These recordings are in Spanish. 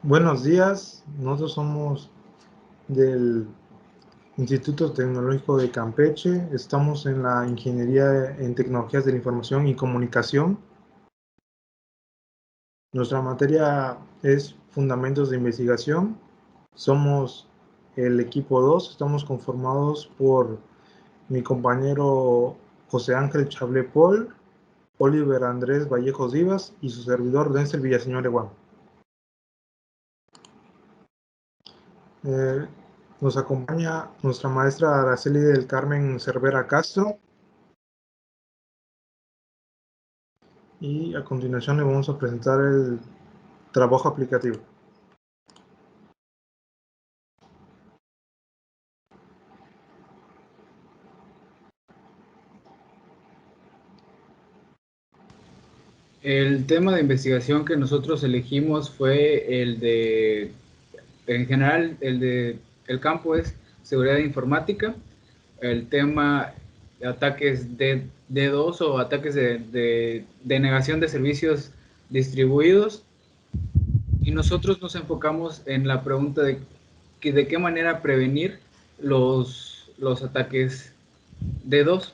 Buenos días, nosotros somos del Instituto Tecnológico de Campeche, estamos en la Ingeniería en Tecnologías de la Información y Comunicación. Nuestra materia es Fundamentos de Investigación, somos el equipo 2, estamos conformados por mi compañero José Ángel Chablé Paul, Oliver Andrés Vallejos Vivas y su servidor Denzel Villaseñor Eguán. Nos acompaña nuestra maestra Araceli del Carmen Cervera Castro. Y a continuación le vamos a presentar el trabajo aplicativo. El tema de investigación que nosotros elegimos fue en general, el campo es seguridad informática, el tema de ataques de DDoS o ataques de denegación de servicios distribuidos, y nosotros nos enfocamos en la pregunta de qué manera prevenir los ataques DDoS.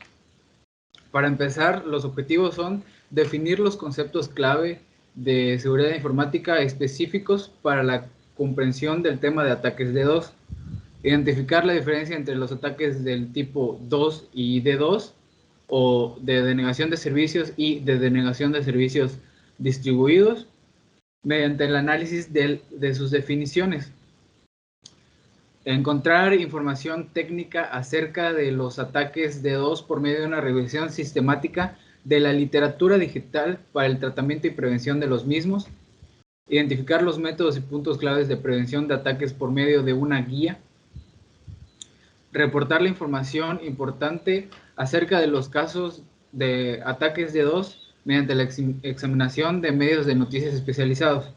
Para empezar, los objetivos son definir los conceptos clave de seguridad informática específicos para la comprensión del tema de ataques DDoS, identificar la diferencia entre los ataques del tipo DOS y DDoS, o de denegación de servicios y de denegación de servicios distribuidos, mediante el análisis de sus definiciones. Encontrar información técnica acerca de los ataques DDoS por medio de una revisión sistemática de la literatura digital para el tratamiento y prevención de los mismos. Identificar los métodos y puntos claves de prevención de ataques por medio de una guía. Reportar la información importante acerca de los casos de ataques DDoS mediante la examinación de medios de noticias especializados.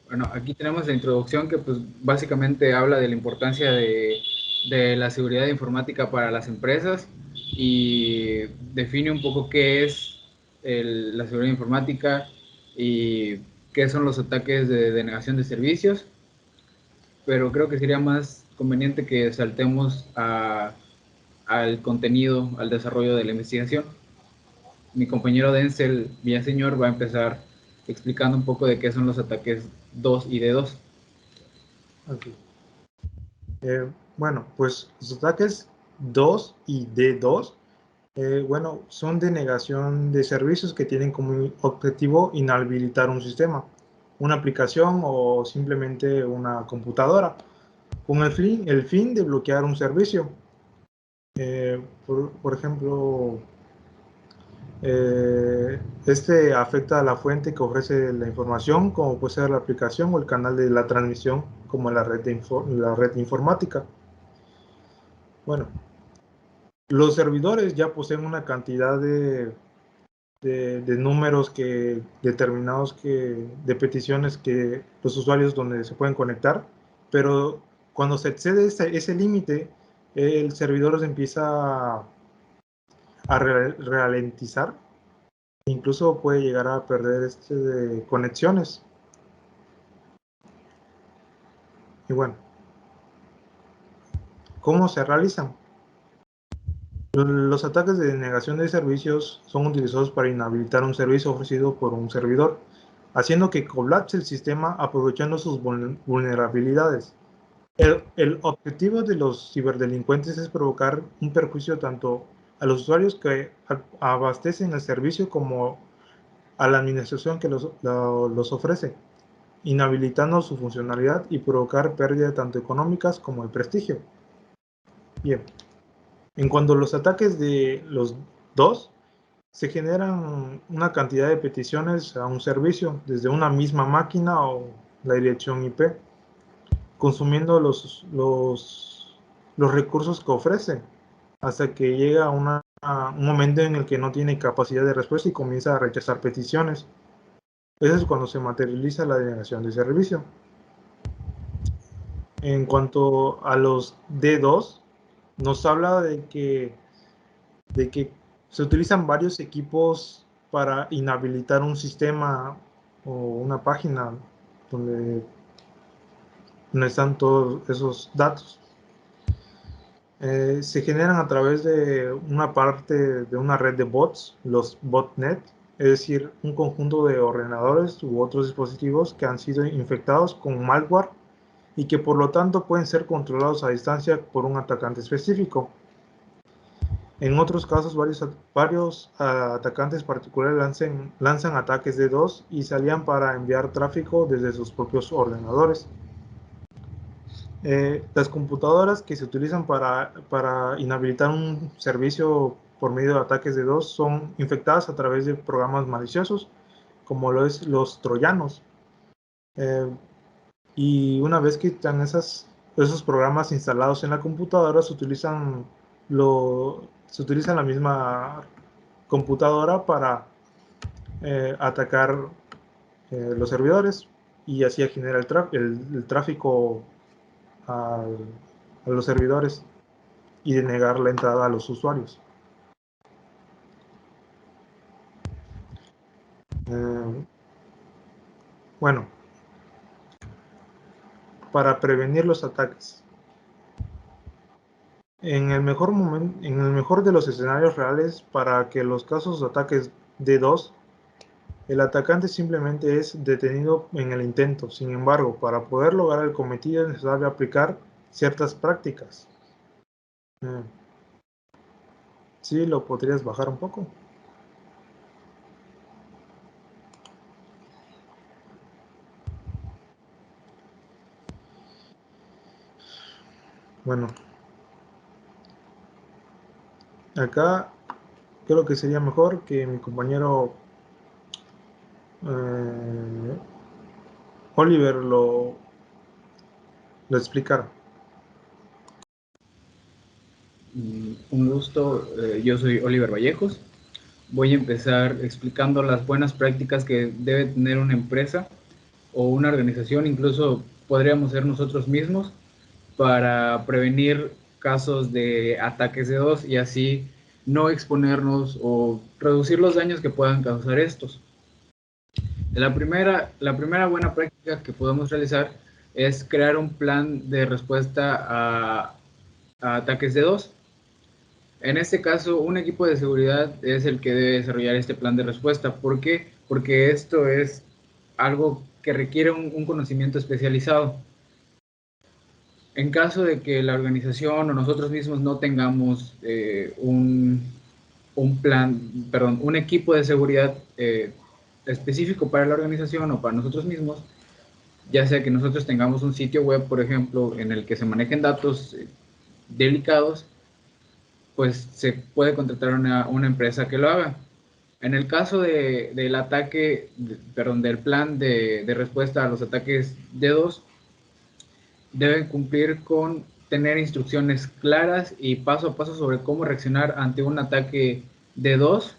Bueno, aquí tenemos la introducción que pues básicamente habla de la importancia de la seguridad informática para las empresas y define un poco qué es la seguridad informática y qué son los ataques de denegación de servicios, pero creo que sería más conveniente que saltemos al contenido, al desarrollo de la investigación. Mi compañero Denzel Villaseñor va a empezar explicando un poco de qué son los ataques DOS y DDoS. Okay. Bueno, pues los ataques DOS y DDoS, bueno, son denegación de servicios que tienen como objetivo inhabilitar un sistema, una aplicación o simplemente una computadora, con el fin de bloquear un servicio. Por ejemplo, este afecta a la fuente que ofrece la información, como puede ser la aplicación o el canal de la transmisión, como la red informática. Bueno, los servidores ya poseen una cantidad de números determinados de peticiones que los usuarios donde se pueden conectar, pero cuando se excede ese límite, el servidor se empieza a ralentizar. Incluso puede llegar a perder conexiones. Y bueno, ¿cómo se realizan? Los ataques de denegación de servicios son utilizados para inhabilitar un servicio ofrecido por un servidor, haciendo que colapse el sistema aprovechando sus vulnerabilidades. El objetivo de los ciberdelincuentes es provocar un perjuicio tanto a los usuarios que abastecen el servicio como a la administración que los ofrece, inhabilitando su funcionalidad y provocar pérdidas tanto económicas como de prestigio. Bien, en cuanto a los ataques de los DOS, se generan una cantidad de peticiones a un servicio desde una misma máquina o la dirección IP, consumiendo los recursos que ofrece, hasta que llega un momento en el que no tiene capacidad de respuesta y comienza a rechazar peticiones. Eso es cuando se materializa la denegación de servicio. En cuanto a los DDoS, nos habla de que se utilizan varios equipos para inhabilitar un sistema o una página donde están todos esos datos. Se generan a través de una parte de una red de bots, los botnet, es decir, un conjunto de ordenadores u otros dispositivos que han sido infectados con malware y que por lo tanto pueden ser controlados a distancia por un atacante específico. En otros casos, varios atacantes particulares lanzan ataques DDoS y se alían para enviar tráfico desde sus propios ordenadores. Las computadoras que se utilizan para inhabilitar un servicio por medio de ataques DDoS son infectadas a través de programas maliciosos, como lo es los troyanos. Y una vez que están esos programas instalados en la computadora, se utilizan la misma computadora para atacar los servidores, y así genera el tráfico a los servidores y denegar la entrada a los usuarios. Bueno, para prevenir los ataques. En el mejor de los escenarios reales, para que los casos de ataques DDoS, el atacante simplemente es detenido en el intento. Sin embargo, para poder lograr el cometido es necesario aplicar ciertas prácticas. Sí, lo podrías bajar un poco. Bueno, acá creo que sería mejor que mi compañero Oliver lo explicara. Un gusto, yo soy Oliver Vallejos. Voy a empezar explicando las buenas prácticas que debe tener una empresa o una organización, incluso podríamos ser nosotros mismos, para prevenir casos de ataques DDoS y así no exponernos o reducir los daños que puedan causar estos. La primera buena práctica que podemos realizar es crear un plan de respuesta a ataques DDoS. En este caso, un equipo de seguridad es el que debe desarrollar este plan de respuesta. ¿Por qué? Porque esto es algo que requiere un conocimiento especializado. En caso de que la organización o nosotros mismos no tengamos un equipo de seguridad específico para la organización o para nosotros mismos, ya sea que nosotros tengamos un sitio web, por ejemplo, en el que se manejen datos delicados, pues se puede contratar una empresa que lo haga. En el caso del ataque, del plan de respuesta a los ataques DDoS, deben cumplir con tener instrucciones claras y paso a paso sobre cómo reaccionar ante un ataque DDoS.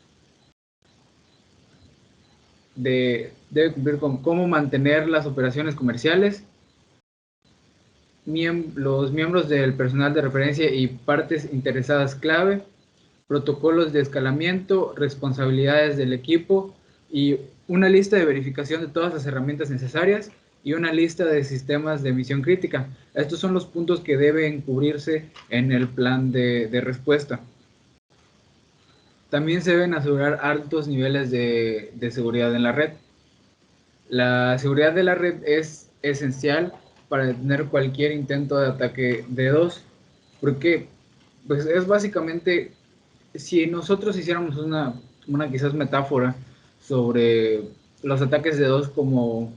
Debe cumplir con cómo mantener las operaciones comerciales, los miembros del personal de referencia y partes interesadas clave, protocolos de escalamiento, responsabilidades del equipo y una lista de verificación de todas las herramientas necesarias y una lista de sistemas de misión crítica. Estos son los puntos que deben cubrirse en el plan de respuesta. También se deben asegurar altos niveles de seguridad en la red. La seguridad de la red es esencial para detener cualquier intento de ataque DDoS, porque pues es básicamente, si nosotros hiciéramos una quizás metáfora sobre los ataques DDoS como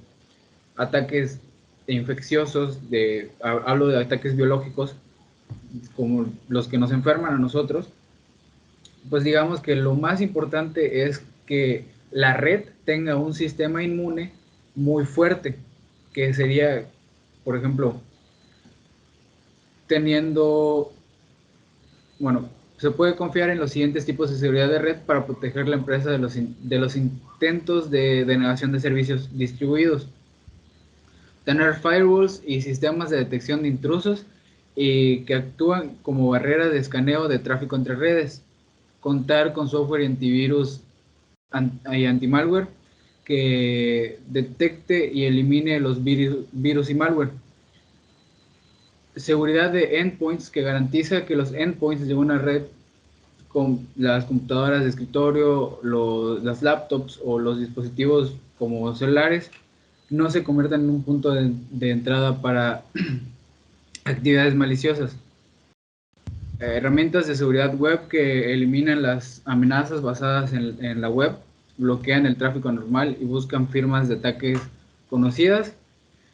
ataques infecciosos, hablo de ataques biológicos, como los que nos enferman a nosotros, pues digamos que lo más importante es que la red tenga un sistema inmune muy fuerte, que sería, por ejemplo, se puede confiar en los siguientes tipos de seguridad de red para proteger la empresa de los intentos de denegación de servicios distribuidos. Tener firewalls y sistemas de detección de intrusos y que actúan como barrera de escaneo de tráfico entre redes. Contar con software y antivirus y anti-malware que detecte y elimine los virus y malware. Seguridad de endpoints, que garantiza que los endpoints de una red, con las computadoras de escritorio, las laptops o los dispositivos como celulares, no se conviertan en un punto de entrada para actividades maliciosas. Herramientas de seguridad web que eliminan las amenazas basadas en la web, bloquean el tráfico normal y buscan firmas de ataques conocidas.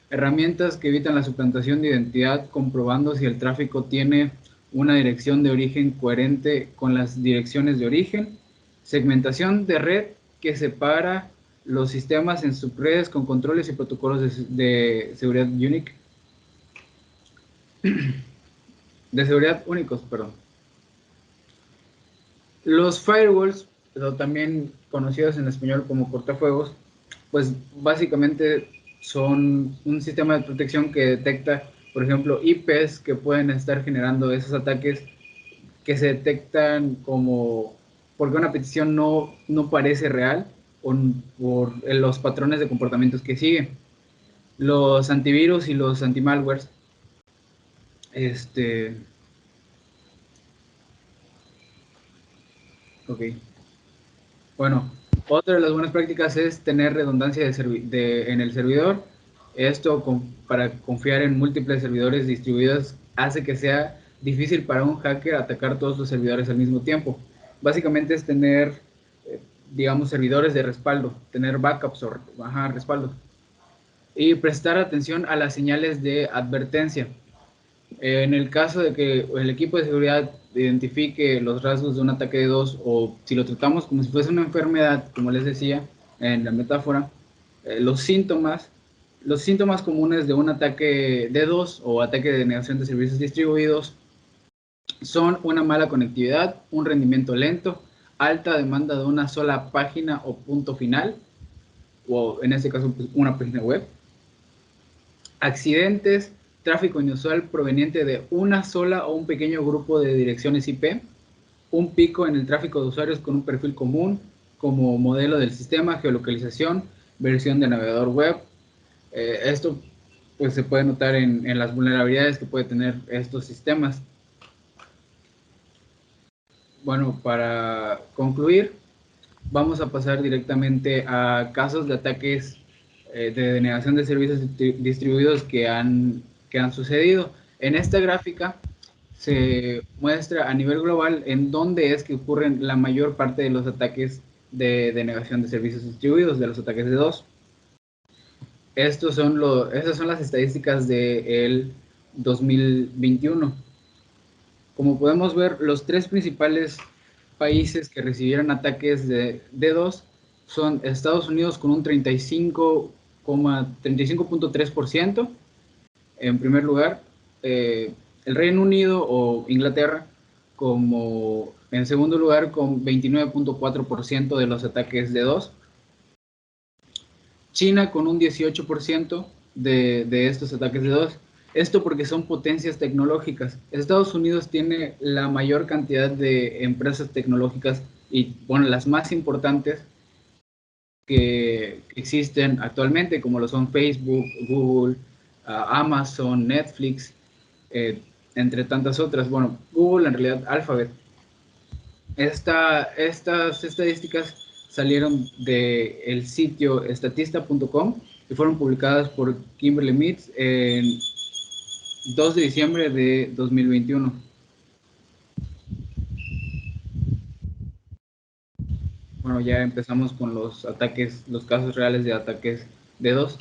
Herramientas que evitan la suplantación de identidad, comprobando si el tráfico tiene una dirección de origen coherente con las direcciones de origen. Segmentación de red que separa los sistemas en subredes con controles y protocolos de seguridad únicos, perdón. Los firewalls, también conocidos en español como cortafuegos, pues básicamente son un sistema de protección que detecta, por ejemplo, IPs que pueden estar generando esos ataques que se detectan como porque una petición no parece real o por los patrones de comportamientos que sigue. Los antivirus y los antimalwares, ok. Bueno, otra de las buenas prácticas es tener redundancia en el servidor. Esto para confiar en múltiples servidores distribuidos hace que sea difícil para un hacker atacar todos los servidores al mismo tiempo. Básicamente es tener, digamos, servidores de respaldo, tener backups o respaldo. Y prestar atención a las señales de advertencia. En el caso de que el equipo de seguridad identifique los rasgos de un ataque de DOS, o si lo tratamos como si fuese una enfermedad, como les decía en la metáfora, los síntomas comunes de un ataque de DOS o ataque de denegación de servicios distribuidos son una mala conectividad, un rendimiento lento, alta demanda de una sola página o punto final, o en este caso pues, una página web, accidentes, tráfico inusual proveniente de una sola o un pequeño grupo de direcciones IP, un pico en el tráfico de usuarios con un perfil común como modelo del sistema, geolocalización, versión de navegador web. Esto pues, se puede notar en las vulnerabilidades que puede tener estos sistemas. Bueno, para concluir, vamos a pasar directamente a casos de ataques de denegación de servicios distribuidos que han sucedido. En esta gráfica se muestra a nivel global en dónde es que ocurren la mayor parte de los ataques de denegación de servicios distribuidos, de los ataques de DOS. Esas son las estadísticas del 2021. Como podemos ver, los tres principales países que recibieron ataques de DDoS son Estados Unidos con un 35.3%, en primer lugar, el Reino Unido o Inglaterra como en segundo lugar con 29.4% de los ataques de DDoS, China con un 18% de estos ataques de DDoS. Esto porque son potencias tecnológicas. Estados Unidos tiene la mayor cantidad de empresas tecnológicas y, bueno, las más importantes que existen actualmente, como lo son Facebook, Google, Amazon, Netflix, entre tantas otras. Bueno, Google en realidad Alphabet. Estas estadísticas salieron del sitio estatista.com y fueron publicadas por Kimberly Meads en 2 de diciembre de 2021. Bueno, ya empezamos con los ataques, los casos reales de ataques de DDoS.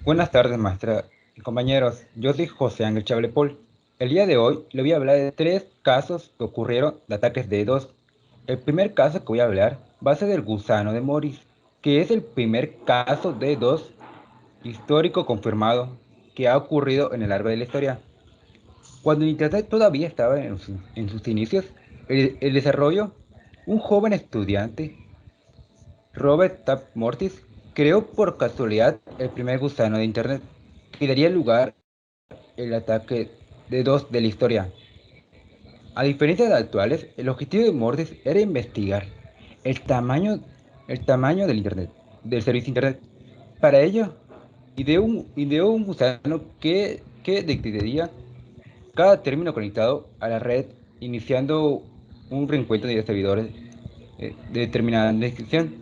Buenas tardes, maestra y compañeros. Yo soy José Ángel Chablepol. El día de hoy le voy a hablar de 3 casos que ocurrieron de ataques de DDoS. El primer caso que voy a hablar va a ser del gusano de Morris, que es el primer caso de DDoS histórico confirmado que ha ocurrido en el árbol de la historia. Cuando el Internet todavía estaba en sus inicios, el desarrollo, un joven estudiante, Robert Tapp Mortis, creó por casualidad el primer gusano de Internet, que daría lugar al ataque de DDoS de la historia. A diferencia de actuales, el objetivo de Mordes era investigar el tamaño, el tamaño del Internet, del servicio Internet. Para ello, ideó un gusano que detectaría cada término conectado a la red, iniciando un reencuentro de servidores de determinada descripción.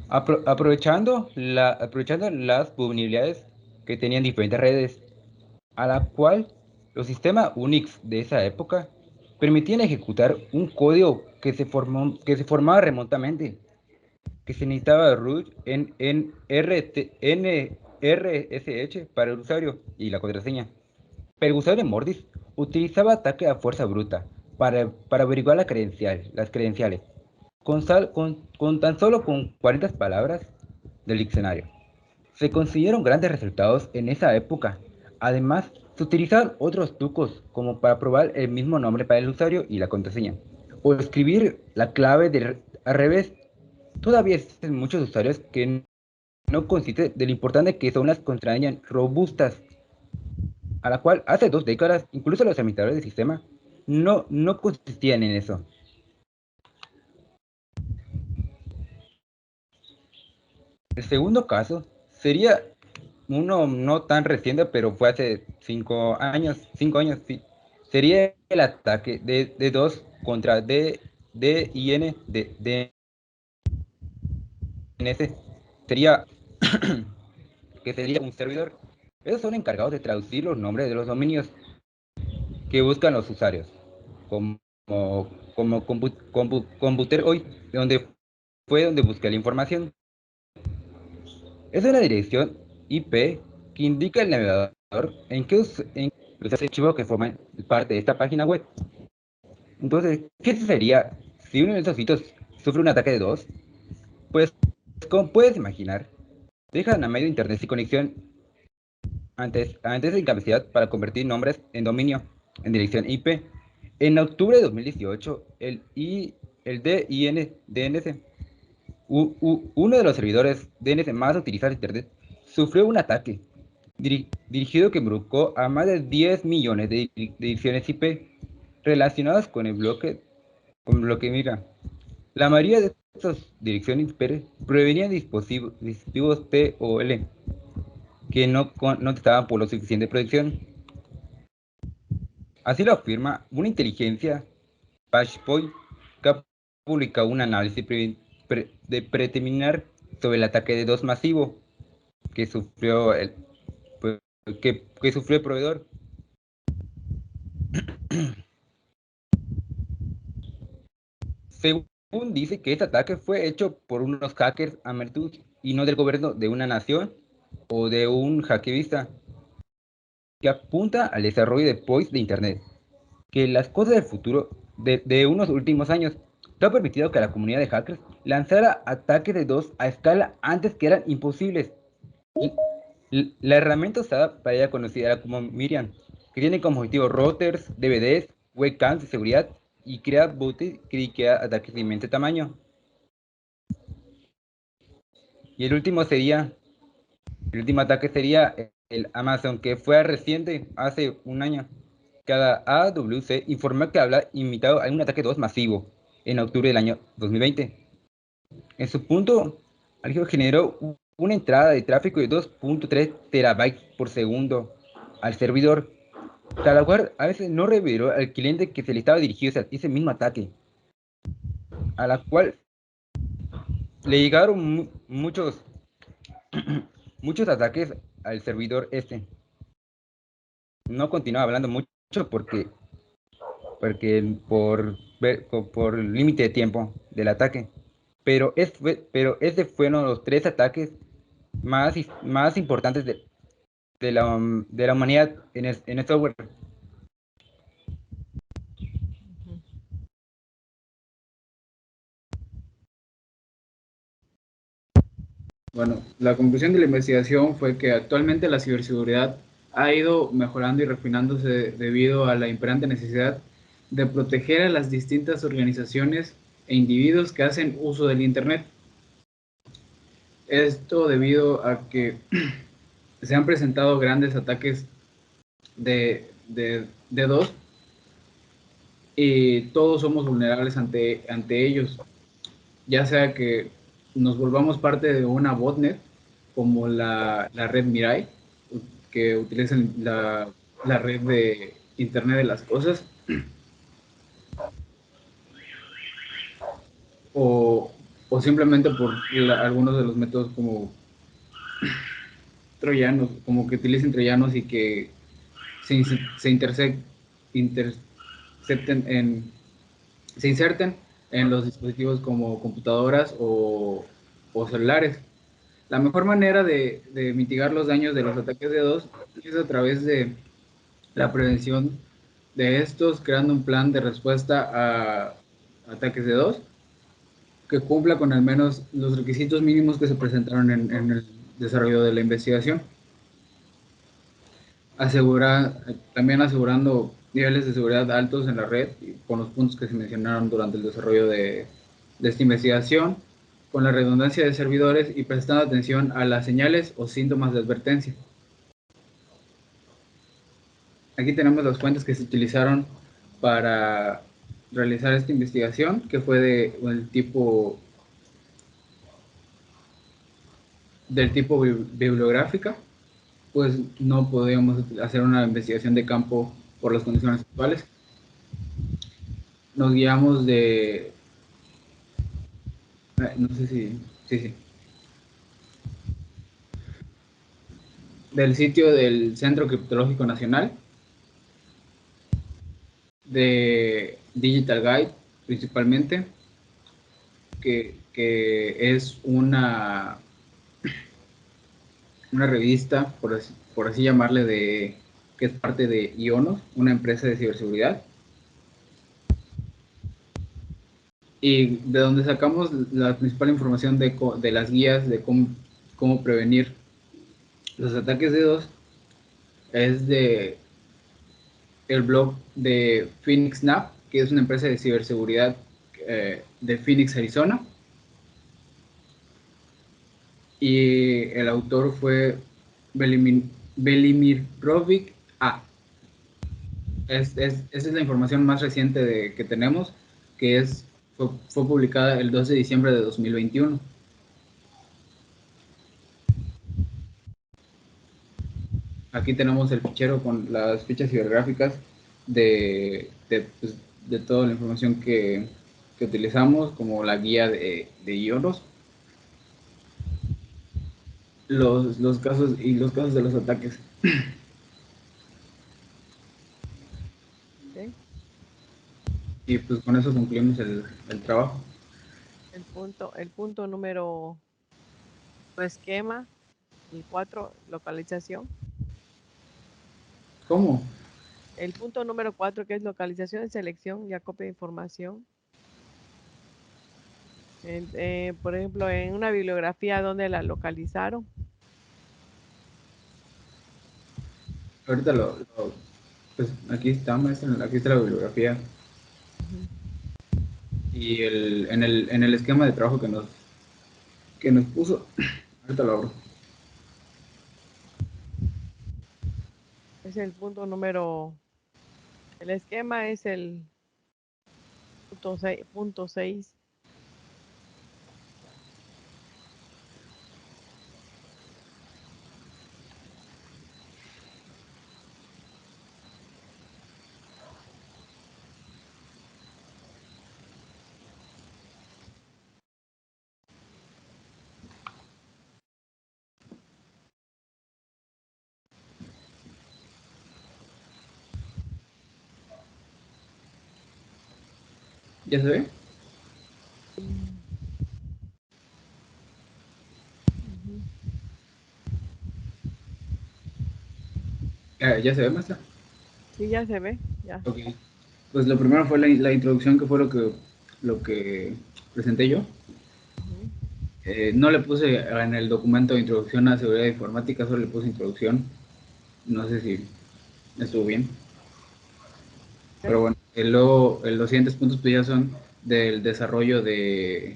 Aprovechando las vulnerabilidades que tenían diferentes redes, a la cual los sistemas Unix de esa época permitían ejecutar un código que se formaba remotamente, que se necesitaba root en RSH para el usuario y la contraseña. Pero el usuario de Mordis utilizaba ataque a fuerza bruta para averiguar las credenciales, con tan solo con 40 palabras del diccionario. Se consiguieron grandes resultados en esa época. Además, se utilizaban otros trucos como para probar el mismo nombre para el usuario y la contraseña, o escribir la clave al revés. Todavía existen muchos usuarios que no conscientes de lo importante que son las contraseñas robustas, a la cual hace 2 décadas incluso los administradores del sistema no consistían en eso. El segundo caso sería uno no tan reciente, pero fue hace 5 años, sí. Sería el ataque de D2 contra DIN de DNS. Sería que sería un servidor. Esos son encargados de traducir los nombres de los dominios que buscan los usuarios, como Computer hoy, donde busqué la información. Es una dirección IP que indica el navegador en los archivos que forman parte de esta página web. Entonces, ¿qué sería si uno de esos sitios sufre un ataque de DOS? Pues, como puedes imaginar, dejan a medio internet sin conexión antes de incapacidad para convertir nombres en dominio en dirección IP. En octubre de 2018, el DNS, uno de los servidores DNS más utilizados en Internet, sufrió un ataque dirigido que involucró a más de 10 millones de direcciones IP relacionadas con el bloque. Mira, la mayoría de estas direcciones IP provenían de dispositivos TOL que no estaban por lo suficiente protección. Así lo afirma una inteligencia PatchPoint, que ha publicado un análisis preliminar sobre el ataque de DOS masivo que sufrió el proveedor. Según dice que este ataque fue hecho por unos hackers amateurs y no del gobierno de una nación o de un hackerista, que apunta al desarrollo de POIs de Internet, que las cosas del futuro de unos últimos años que ha permitido que la comunidad de hackers lanzara ataques de DOS a escala antes que eran imposibles. La herramienta usada para ella conocida como Miriam, que tiene como objetivo routers, DVDs, webcams de seguridad y crea bots que crea ataques de inmenso tamaño. Y el último ataque sería el Amazon, que fue reciente, hace un año. Cada AWC informó que había imitado a un ataque 2 masivo en octubre del año 2020. En su punto, Algio generó una entrada de tráfico de 2.3 terabytes por segundo al servidor, cada cual a veces no reveló al cliente que se le estaba dirigido ese mismo ataque, a la cual le llegaron muchos ataques al servidor este. No continuaba hablando mucho porque por límite de tiempo del ataque. Pero este fue uno de los 3 ataques más importantes de la humanidad en el software. Bueno, la conclusión de la investigación fue que actualmente la ciberseguridad ha ido mejorando y refinándose debido a la imperante necesidad de proteger a las distintas organizaciones e individuos que hacen uso del Internet. Esto debido a que se han presentado grandes ataques de D2 y todos somos vulnerables ante ellos, ya sea que nos volvamos parte de una botnet como la red Mirai, que utilizan la red de Internet de las Cosas, o, o simplemente por algunos de los métodos como troyanos, como que utilicen troyanos y que se intercepten se inserten en los dispositivos como computadoras o celulares. La mejor manera de mitigar los daños de los ataques de DDoS es a través de la prevención de estos, creando un plan de respuesta a ataques de DDoS que cumpla con al menos los requisitos mínimos que se presentaron en el desarrollo de la investigación. También asegurando niveles de seguridad altos en la red, con los puntos que se mencionaron durante el desarrollo de esta investigación, con la redundancia de servidores y prestando atención a las señales o síntomas de advertencia. Aquí tenemos las fuentes que se utilizaron para realizar esta investigación, que fue del tipo bibliográfica, pues no podíamos hacer una investigación de campo por las condiciones actuales. Nos guiamos no sé si, sí, del sitio del Centro Criptológico Nacional, de Digital Guide principalmente, que es una revista, por así llamarle, que es parte de Ionos, una empresa de ciberseguridad, y de donde sacamos la principal información de las guías de cómo prevenir los ataques de DDoS es de el blog de Phoenix Snap, que es una empresa de ciberseguridad de Phoenix, Arizona, y el autor fue Belimirovic A. Esa es la información más reciente que tenemos, que fue publicada el 2 de diciembre de 2021. Aquí tenemos el fichero con las fichas cibergráficas pues, de toda la información que utilizamos, como la guía de Ionos, los casos de los ataques. ¿Sí? Y pues con eso concluimos el trabajo. El punto número esquema, el 4, localización. ¿Cómo? El punto número 4, que es localización, selección y acopio de información. Por ejemplo, en una bibliografía, ¿dónde la localizaron? Ahorita pues aquí está, maestra, aquí está la bibliografía. Y en el esquema de trabajo que nos puso, ahorita lo abro. Es el punto número, el esquema es el punto 6. ¿Ya se ve? ¿Ya se ve, maestra? Sí, ya se ve, ya. Ok. Pues lo primero fue la introducción, que fue lo que presenté yo. No le puse en el documento de introducción a seguridad informática, solo le puse introducción. No sé si estuvo bien. Pero bueno, luego los siguientes puntos pues ya son del desarrollo de...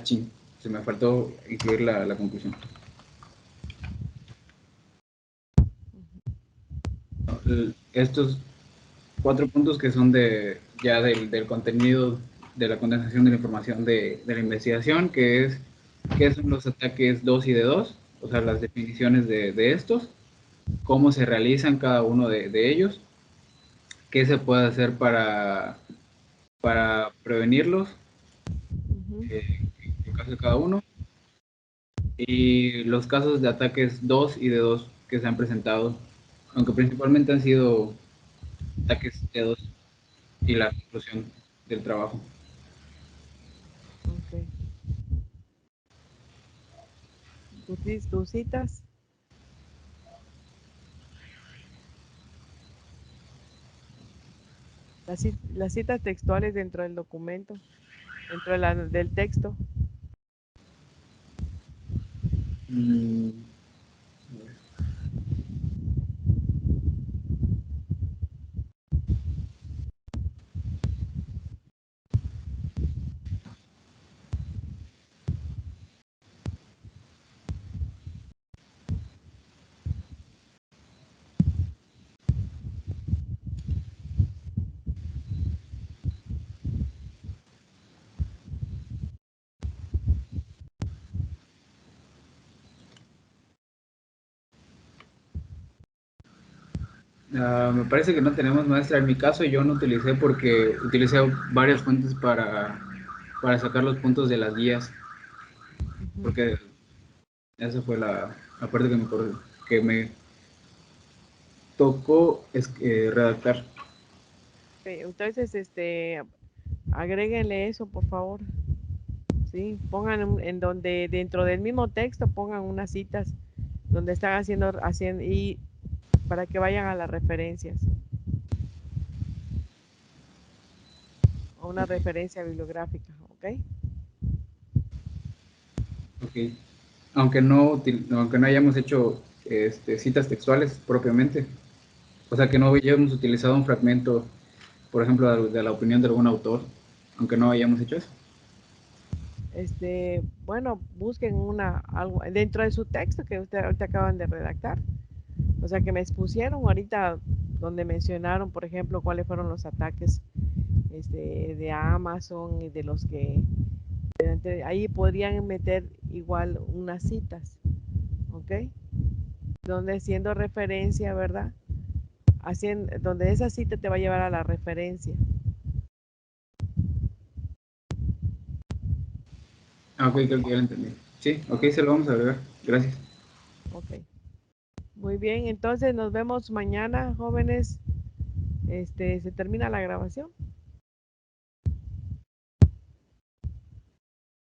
ching, se me faltó incluir la conclusión. estos 4 puntos que son ya del contenido de la condensación de la información de la investigación, que es qué son los ataques 2 y de 2, o sea, las definiciones de estos, cómo se realizan cada uno de ellos, qué se puede hacer para prevenirlos, en el caso de cada uno, y los casos de ataques 2 y de 2 que se han presentado, aunque principalmente han sido ataques de 2 y la conclusión del trabajo. Ok. ¿Tus citas? Las citas textuales dentro del documento, dentro del texto. Mm, me parece que no tenemos maestra. En mi caso yo no utilicé porque utilicé varias fuentes para sacar los puntos de las guías, porque esa fue la parte que me tocó redactar. Okay, entonces, agréguenle eso, por favor. Sí, pongan en donde dentro del mismo texto pongan unas citas donde están haciendo y para que vayan a las referencias o una referencia bibliográfica, ¿ok? Ok. Aunque no hayamos hecho citas textuales propiamente, o sea que no hayamos utilizado un fragmento, por ejemplo, de la opinión de algún autor, aunque no hayamos hecho eso. Bueno, busquen algo dentro de su texto que ustedes ahorita acaban de redactar. O sea, que me expusieron ahorita donde mencionaron, por ejemplo, cuáles fueron los ataques de Amazon y de los que ahí podrían meter igual unas citas, ¿ok? Donde siendo referencia, ¿verdad? Donde esa cita te va a llevar a la referencia. Ah, ok, creo que ya lo entendí. Sí, ok, se lo vamos a agregar. Gracias. Ok. Muy bien, entonces nos vemos mañana, jóvenes. Se termina la grabación.